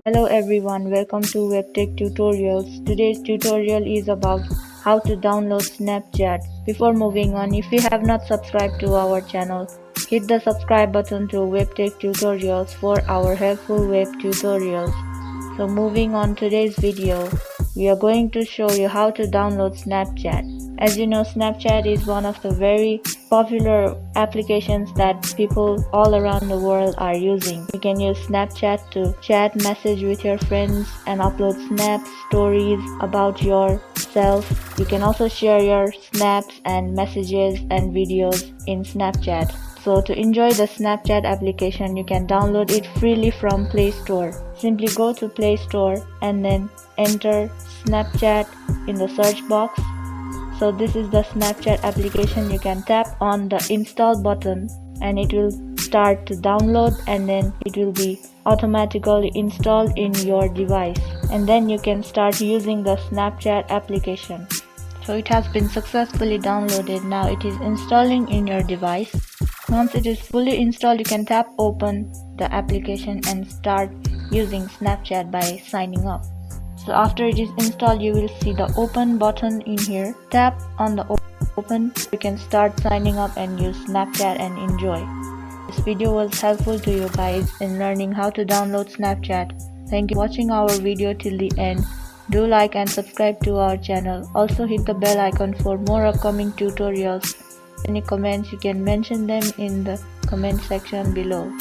Hello everyone, welcome to WebTech Tutorials. Today's tutorial is about how to download Snapchat. Before moving on, if you have not subscribed to our channel, hit the subscribe button to WebTech Tutorials for our helpful web tutorials. So moving on today's video, we are going to show you how to download Snapchat. As you know, Snapchat is one of the very popular applications that people all around the world are using. You can use Snapchat to chat, message with your friends and upload snaps, stories about yourself. You can also share your snaps and messages and videos in Snapchat. So to enjoy the Snapchat application, you can download it freely from Play Store. Simply go to Play Store and then enter Snapchat in the search box. So this is the Snapchat application. You can tap on the install button and it will start to download, and then it will be automatically installed in your device, and then you can start using the Snapchat application. So it has been successfully downloaded. Now it is installing in your device. Once it is fully installed, you can tap open the application and start using Snapchat by signing up. So after it is installed, you will see the open button in here. Tap on the open. You can start signing up and use Snapchat and enjoy. This video was helpful to you guys in learning how to download Snapchat. Thank you for watching our video till the end. Do like and subscribe to our channel. Also hit the bell icon for more upcoming tutorials. Any comments, you can mention them in the comment section below.